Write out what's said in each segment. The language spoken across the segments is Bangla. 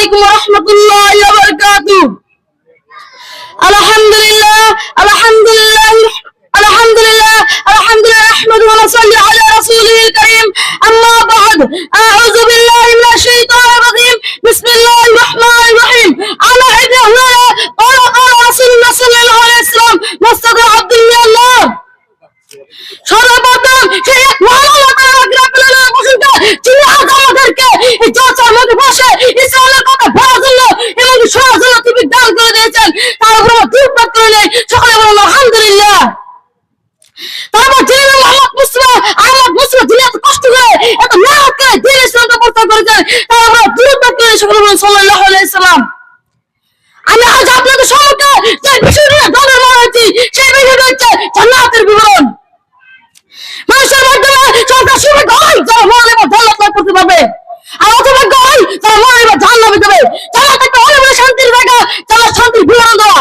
عليكم ورحمة الله وبركاته. الحمد لله الحمد لله الحمد لله الحمد لله نحمد ونصلي على رسوله الكريم. أما بعد أعوذ بالله من الشيطان الرجيم. بسم الله الرحمن الرحيم. على ابن هريرة قال قال رسول الله صلى الله عليه وسلم مصدر عبد الله. সর্বপ্রথম সেই এক মহান আল্লাহ তাআলা রাব্বুল আলামিন যিনি আজ আমাদেরকে এই জলসার মধ্যে বসে ইসলামের কথা বলার জন্য এবং শোনার জন্য তিনি দান করে দিয়েছেন, তার উপর ধন্যবাদ করে নেই। সকলে বলুন আলহামদুলিল্লাহ। তারপর যিনি আহমদ মুসলিম যিনি এত কষ্ট করে এত মেহনত করে দিন ইসলামকে প্রচার করেছেন, তার উপর ধন্যবাদ করে সকলে বলুন সাল্লাল্লাহু আলাইহি সাল্লাম। আমি আজ আপনাদের সম্মুখে যে বিষয়টা দানের মনে হচ্ছি সেই বিষয়টা হচ্ছে জান্নাতের বিবরণ। মানুষের মাধ্যমে সরকার সুযোগ হয় যারা মরলে বা জান্নাত লাভ করতে পারবে, আর অসৌভাগ্য হয় যারা মরলে বা জাহান্নামে যাবে। জান্নাত একটা অনেক বড় শান্তির জায়গা, জান্নাত শান্তির বিবরণ দেওয়া।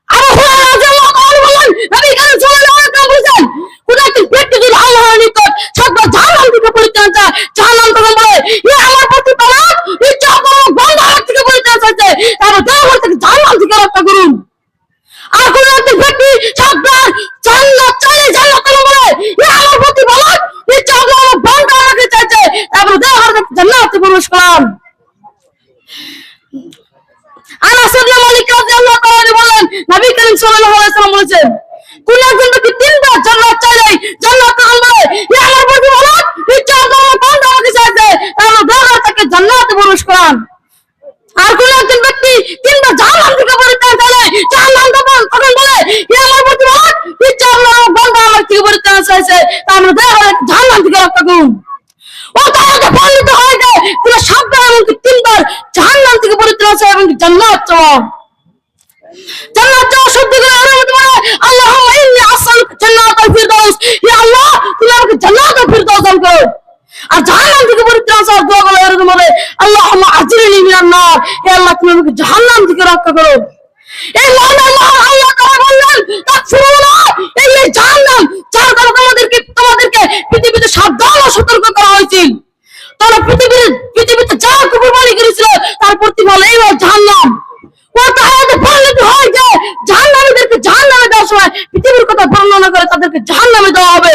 আবু হুরায়রা রাদিয়াল্লাহু তাআলা বলেন, নবী করিম সাল্লাল্লাহু আলাইহি ওয়াসাল্লাম বলেছেন, কোন একটি ব্যক্তি যদি আল্লাহর নিকট সাতবার জাহান্নাম থেকে পরিত্রাণ চায়, জাহান্নাম তখন বলে, হে আমার প্রতিপালক, ইচ্ছা করো বান্দা আমার থেকে পরিত্রাণ চাইছে, তারপর দয়া করে তাকে জাহান্নাম থেকে রক্ষা করুন। আর কোন একটি ব্যক্তি সাতবার জান্নাত চাইলে জান্নাত তখন বলে, হে আমার প্রতিপালক, ইচ্ছা করো আমার বান্দা আমাকে চাইছে, তারপর দয়া করে তাকে জান্নাতে প্রবেশ করান। আনাস ইবনে মালিক রাদিয়াল্লাহু তাআলা বলেন, নবী করিম সাল্লাল্লাহু আলাইহি ওয়াসাল্লাম বলেছেন, কোন একজন ব্যক্তি তিনবার জান্নাত চাইলে জান্নাত তখন বলে, হে আমার প্রতিপালক, ইচ্ছা করো আমার বান্দা আমাকে চাইছে, তারপর দয়া করে তাকে জান্নাতে প্রবেশ করান। আর কোন একজন ব্যক্তি তিনবার জাহান্নাম থেকে পরিত্রাণ চাইলে জাহান্নাম তখন বলে, হে আমার প্রতিপালক, ইচ্ছা করো আমার বান্দা আমার থেকে পরিত্রাণ চাইছে, তারপর দয়া করে জাহান্নাম থেকে রক্ষা করুন। ও তাহলে বর্ণিত হয় যে তুমি সাতবার এমনকি তিনবার জাহান্নাম থেকে পরিত্রাণ চাও এবং জান্নাত চাও। জান্নাত চাও শব্দ করে অনুমতি মানে আল্লাহুম্মা ইন্নী আসআলুকা জান্নাতাল ফিরদাউস, হে আল্লাহ তুমি আমাকে জান্নাতুল ফিরদাউস দান করো। আর জাহান্নাম থেকে পরিত্রাণ চাও দোয়া করে এরকম হবে, আল্লাহুম্মা আজিরনি মিনান নার, হে আল্লাহ তুমি আমাকে জাহান্নাম থেকে রক্ষা করো। এই মহান আল্লাহ তাআলা বললেন, তাকফুরুনা, এই জাহান্নাম যার দ্বারা তোমাদেরকে পৃথিবীতে সাবধান ও সতর্ক করা হয়েছিল। তারা পৃথিবীতে যা কুরবানি করেছিল তার প্রতিফল এই জাহান্নাম। ও তাআলা বর্ণিত হয় যে জাহান্নামীদেরকে জাহান্নামে দেওয়ার সময় পৃথিবীর কথা বর্ণনা করে তাদেরকে জাহান্নামে দেওয়া হবে।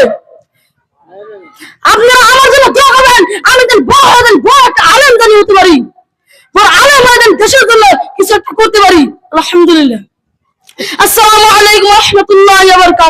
আপনারা আমার জন্য দোয়া করবেন, আমি যেন বড় একটা আলেম জানি হতে পারি, বড় আলেম হয়ে যেন দেশের জন্য কিছু একটা করতে পারি। আলহামদুলিল্লাহ। আসসালামু আলাইকুম ওয়া রাহমাতুল্লাহি ওয়া বারাকাতুহু।